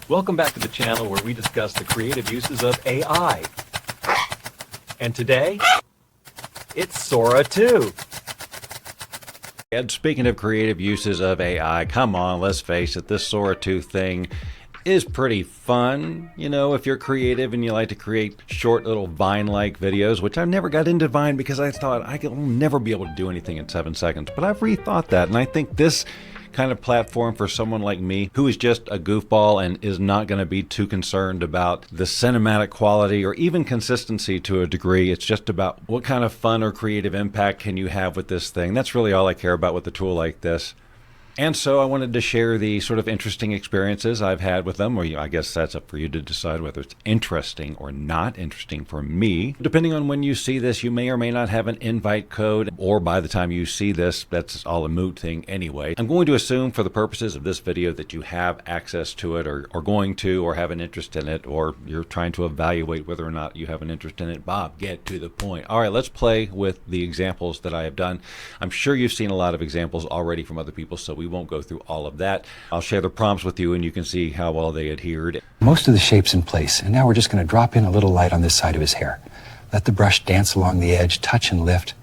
Welcome back to the channel where we discuss the creative uses of AI. And today, it's Sora 2. And speaking of creative uses of AI, come on, let's face it, this Sora 2 thing is pretty fun. You know, if you're creative and you like to create short little Vine-like videos, which I never got into Vine because I thought I'll never be able to do anything in 7 seconds. But I've rethought that, and I think this kind of platform for someone like me who is just a goofball and is not going to be too concerned about the cinematic quality or even consistency to a degree. It's just about what kind of fun or creative impact can you have with this thing. That's really all I care about with a tool like this. And so I wanted to share the sort of interesting experiences I've had with them, or I guess that's up for you to decide whether it's interesting or not interesting for me. Depending on when you see this, you may or may not have an invite code, or by the time you see this, that's all a moot thing anyway. I'm going to assume for the purposes of this video that you have access to it, or going to, or have an interest in it, or you're trying to evaluate whether or not you have an interest in it. Bob, get to the point. All right, let's play with the examples that I have done. I'm sure you've seen a lot of examples already from other people, so we won't go through all of that. I'll share the prompts with you and you can see how well they adhered. Most of the shape's in place, and now we're just going to drop in a little light on this side of his hair. Let the brush dance along the edge, touch and lift.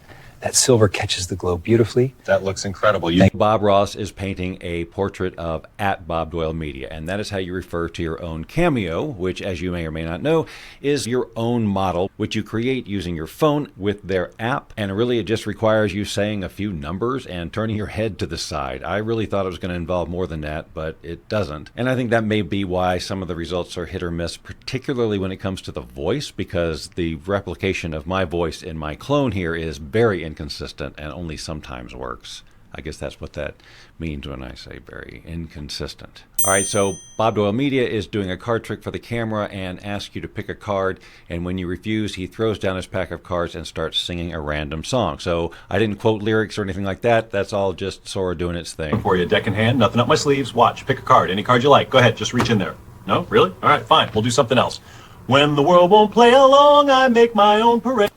That silver catches the glow beautifully. That looks incredible. Bob Ross is painting a portrait of @BobDoyleMedia, and that is how you refer to your own Cameo, which, as you may or may not know, is your own model, which you create using your phone with their app. And really, it just requires you saying a few numbers and turning your head to the side. I really thought it was going to involve more than that, but it doesn't. And I think that may be why some of the results are hit or miss, particularly when it comes to the voice, because the replication of my voice in my clone here is very inconsistent and only sometimes works. I guess that's what that means when I say very inconsistent. All right, so Bob Doyle Media is doing a card trick for the camera and asks you to pick a card, and when you refuse, he throws down his pack of cards and starts singing a random song. So I didn't quote lyrics or anything like that. That's all just Sora doing its thing. For you, deck in hand, nothing up my sleeves. Watch, pick a card, any card you like. Go ahead, just reach in there. No? Really? All right, fine. We'll do something else. When the world won't play along, I make my own parade.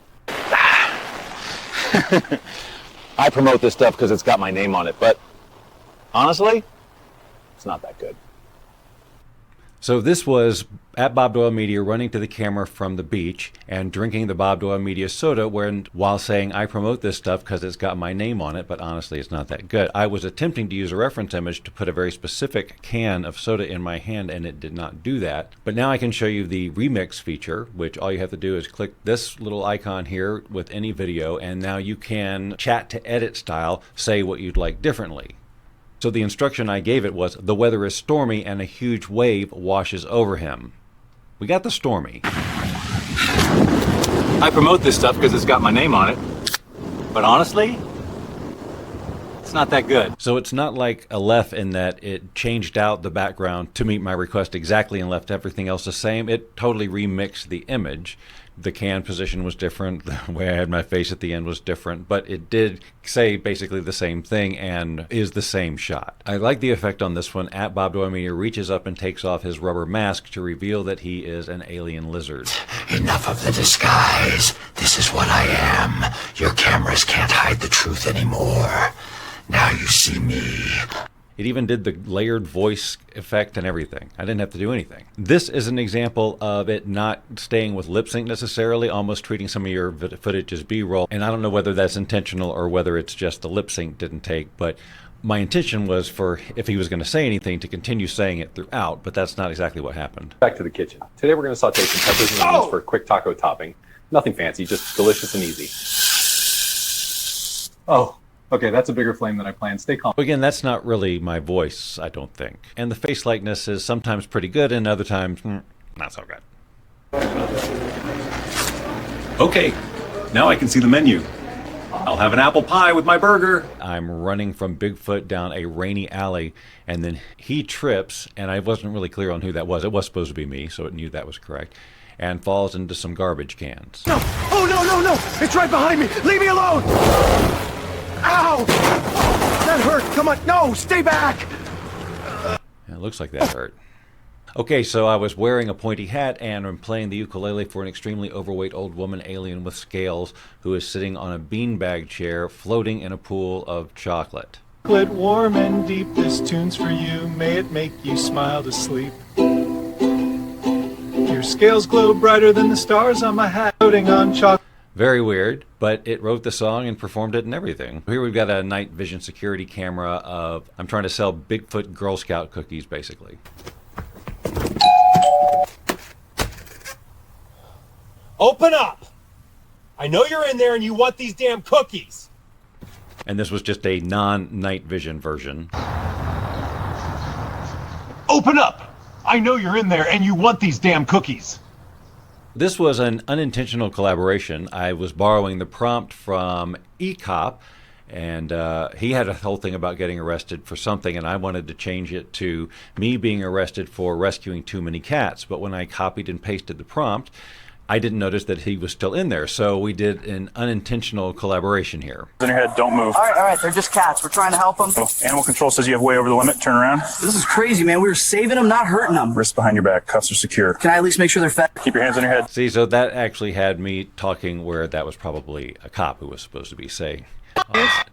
I promote this stuff because it's got my name on it, but honestly, it's not that good. So this was @Bob Doyle Media running to the camera from the beach and drinking the Bob Doyle Media soda while saying, I promote this stuff because it's got my name on it, but honestly it's not that good. I was attempting to use a reference image to put a very specific can of soda in my hand, and it did not do that. But now I can show you the remix feature, which all you have to do is click this little icon here with any video, and now you can chat to edit style, say what you'd like differently. So the instruction I gave it was, the weather is stormy and a huge wave washes over him. We got the stormy. I promote this stuff because it's got my name on it, but honestly, it's not that good. So it's not like Aleph in that it changed out the background to meet my request exactly and left everything else the same. It totally remixed the image. The can position was different, the way I had my face at the end was different, but it did say basically the same thing and is the same shot. I like the effect on this one. @Bob Doyle Media reaches up and takes off his rubber mask to reveal that he is an alien lizard. Enough of the disguise. This is what I am. Your cameras can't hide the truth anymore. Now you see me. It even did the layered voice effect and everything. I didn't have to do anything. This is an example of it not staying with lip sync necessarily, almost treating some of your footage as B-roll. And I don't know whether that's intentional or whether it's just the lip sync didn't take, but my intention was for, if he was going to say anything, to continue saying it throughout, but that's not exactly what happened. Back to the kitchen. Today we're going to saute some peppers and onions for a quick taco topping. Nothing fancy, just delicious and easy. Oh. Okay, that's a bigger flame than I planned. Stay calm. Again, that's not really my voice, I don't think. And the face likeness is sometimes pretty good and other times, not so good. Okay, now I can see the menu. I'll have an apple pie with my burger. I'm running from Bigfoot down a rainy alley, and then he trips, and I wasn't really clear on who that was. It was supposed to be me, so it knew that was correct, and falls into some garbage cans. No! Oh, no, no, no! It's right behind me! Leave me alone! Ow! That hurt! Come on! No! Stay back! It looks like that hurt. Okay, so I was wearing a pointy hat and I'm playing the ukulele for an extremely overweight old woman alien with scales who is sitting on a beanbag chair floating in a pool of chocolate. Warm and deep, this tune's for you. May it make you smile to sleep. Your scales glow brighter than the stars on my hat, floating on chalk. Very weird, but it wrote the song and performed it and everything. Here we've got a night vision security camera of, I'm trying to sell Bigfoot Girl Scout cookies, basically. Open up! I know you're in there and you want these damn cookies! And this was just a non-night vision version. Open up! I know you're in there and you want these damn cookies. This was an unintentional collaboration. I was borrowing the prompt from eCop, and he had a whole thing about getting arrested for something, and I wanted to change it to me being arrested for rescuing too many cats. But when I copied and pasted the prompt, I didn't notice that he was still in there. So we did an unintentional collaboration here. In your head, don't move. All right, they're just cats. We're trying to help them. Oh, animal control says you have way over the limit. Turn around. This is crazy, man. We were saving them, not hurting them. Wrists behind your back. Cuffs are secure. Can I at least make sure they're fed? Keep your hands on your head. See, so that actually had me talking where that was probably a cop who was supposed to be saying.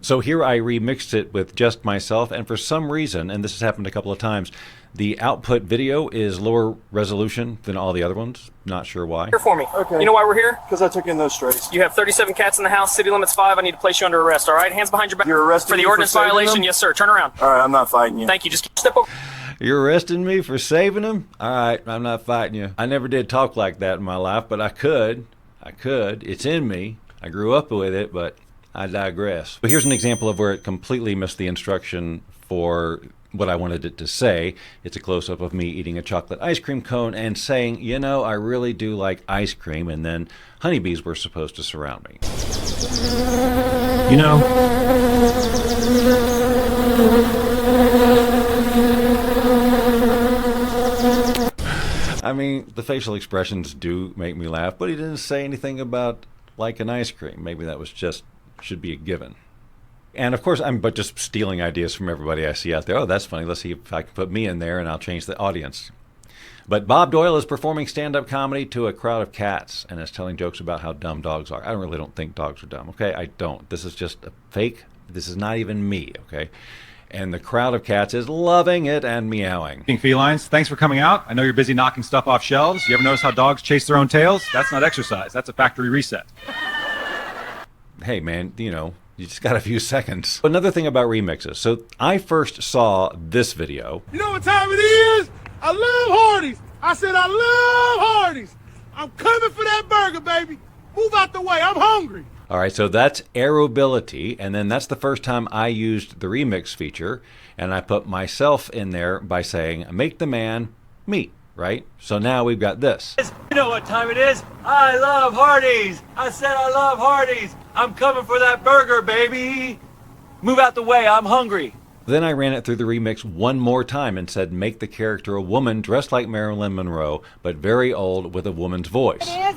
So here I remixed it with just myself, and for some reason, and this has happened a couple of times, the output video is lower resolution than all the other ones. Not sure why. Here for me. Okay. You know why we're here? Because I took in those strays. You have 37 cats in the house. City limit's 5. I need to place you under arrest. All right. Hands behind your back. You're arresting for the me for ordinance saving violation. them? Yes, sir. Turn around. All right, I'm not fighting you. Thank you. Just step over. You're arresting me for saving him? All right, I'm not fighting you. I never did talk like that in my life, but I could. It's in me. I grew up with it, but I digress. But here's an example of where it completely missed the instruction for what I wanted it to say. It's a close-up of me eating a chocolate ice cream cone and saying, you know, I really do like ice cream, and then honeybees were supposed to surround me. You know, I mean, the facial expressions do make me laugh, but he didn't say anything about like an ice cream. Maybe that was just, should be a given. And of course, I'm but just stealing ideas from everybody I see out there. Oh, that's funny. Let's see if I can put me in there and I'll change the audience. But Bob Doyle is performing stand-up comedy to a crowd of cats and is telling jokes about how dumb dogs are. I really don't think dogs are dumb, okay? I don't. This is just a fake. This is not even me, okay? And the crowd of cats is loving it and meowing. Felines, thanks for coming out. I know you're busy knocking stuff off shelves. You ever notice how dogs chase their own tails? That's not exercise. That's a factory reset. Hey, man, you know, you just got a few seconds. Another thing about remixes. So I first saw this video. You know what time it is? I love Hardee's. I said I love Hardee's. I'm coming for that burger, baby. Move out the way. I'm hungry. All right, so that's airability, and then that's the first time I used the remix feature, and I put myself in there by saying, make the man meat, right? So now we've got this. You know what time it is? I love Hardee's. I said I love Hardee's. I'm coming for that burger, baby. Move out the way. I'm hungry. Then I ran it through the remix one more time and said, make the character a woman dressed like Marilyn Monroe, but very old with a woman's voice. It is.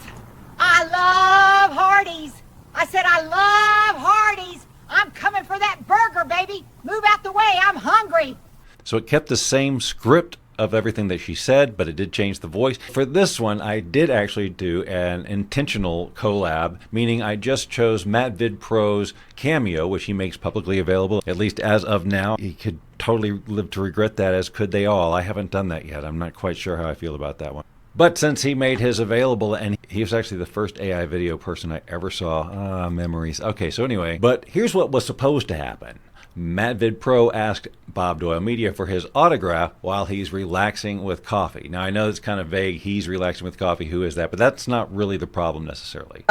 I love Hardee's. I said I love Hardee's. I'm coming for that burger, baby. Move out the way. I'm hungry. So it kept the same script of everything that she said, but it did change the voice. For this one, I did actually do an intentional collab, meaning I just chose Matt Vid Pro's Cameo, which he makes publicly available, at least as of now. He could totally live to regret that, as could they all. I haven't done that yet. I'm not quite sure how I feel about that one. But since he made his available, and he was actually the first AI video person I ever saw. Memories. Okay, so anyway, but here's what was supposed to happen. Matt Vid Pro asked Bob Doyle Media for his autograph while he's relaxing with coffee. Now, I know it's kind of vague. He's relaxing with coffee. Who is that? But that's not really the problem necessarily.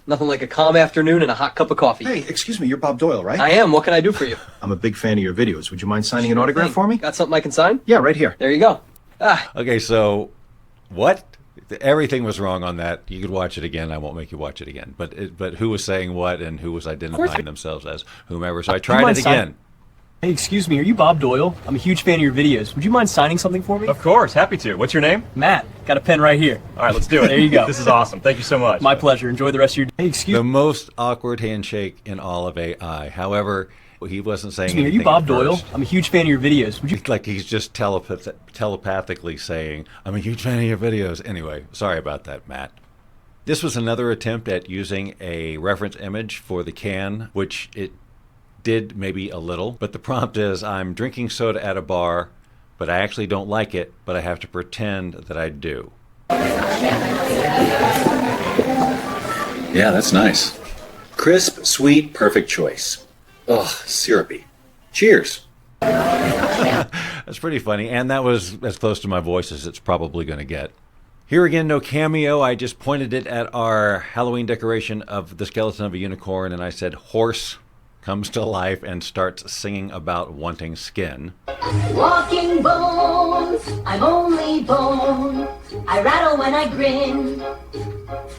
Nothing like a calm afternoon and a hot cup of coffee. Hey, excuse me, you're Bob Doyle, right? I am. What can I do for you? I'm a big fan of your videos. Would you mind signing an autograph for me? Got something I can sign? Yeah, right here. There you go. Okay, so what? Everything was wrong on that. You could watch it again. I won't make you watch it again. But who was saying what and who was identifying themselves as whomever. So I tried it again. Hey, excuse me, are you Bob Doyle? I'm a huge fan of your videos. Would you mind signing something for me? Of course, happy to. What's your name? Matt. Got a pen right here. All right, let's do it. There you go. This is awesome. Thank you so much. My pleasure. Enjoy the rest of your day. Hey, excuse The most awkward handshake in all of AI. However, he wasn't saying Excuse me, are anything you Bob at Doyle? first. I'm a huge fan of your videos. Would you Like he's just telepathically saying, I'm a huge fan of your videos. Anyway, sorry about that, Matt. This was another attempt at using a reference image for the can, which it did maybe a little, but the prompt is, I'm drinking soda at a bar, but I actually don't like it, but I have to pretend that I do. Yeah, that's nice. Crisp, sweet, perfect choice. Ugh, syrupy. Cheers. That's pretty funny, and that was as close to my voice as it's probably going to get. Here again, no cameo. I just pointed it at our Halloween decoration of the skeleton of a unicorn, and I said, horse comes to life and starts singing about wanting skin. Walking bones, I'm only bone. I rattle when I grin,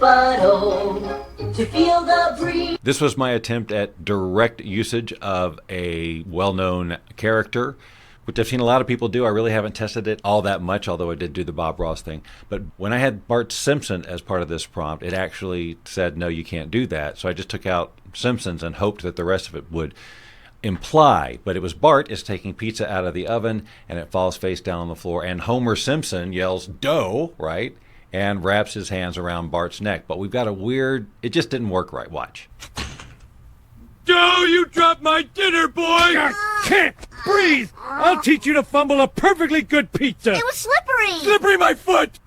but oh, to feel the breeze. This was my attempt at direct usage of a well-known character, which I've seen a lot of people do. I really haven't tested it all that much, although I did do the Bob Ross thing. But when I had Bart Simpson as part of this prompt, it actually said, no, you can't do that. So I just took out Simpsons and hoped that the rest of it would imply. But it was Bart is taking pizza out of the oven, and it falls face down on the floor. And Homer Simpson yells, dough, right? And wraps his hands around Bart's neck. But we've got a weird, it just didn't work right. Watch. Dough, you dropped my dinner, boy! I can't breathe! I'll teach you to fumble a perfectly good pizza! It was slippery! Slippery my foot!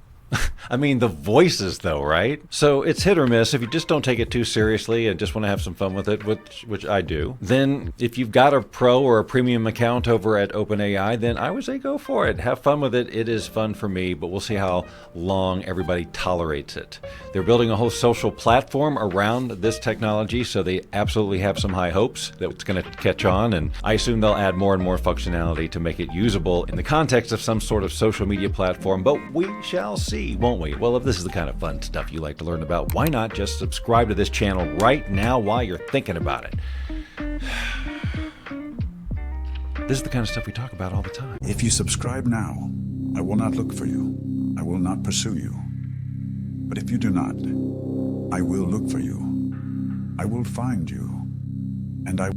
I mean, the voices, though, right? So it's hit or miss. If you just don't take it too seriously and just want to have some fun with it, which I do, then if you've got a pro or a premium account over at OpenAI, then I would say go for it. Have fun with it. It is fun for me, but we'll see how long everybody tolerates it. They're building a whole social platform around this technology, so they absolutely have some high hopes that it's going to catch on, and I assume they'll add more and more functionality to make it usable in the context of some sort of social media platform, but we shall see, won't we? Well, if this is the kind of fun stuff you like to learn about, why not just subscribe to this channel right now while you're thinking about it? This is the kind of stuff we talk about all the time. If you subscribe now, I will not look for you. I will not pursue you. But if you do not, I will look for you. I will find you. And I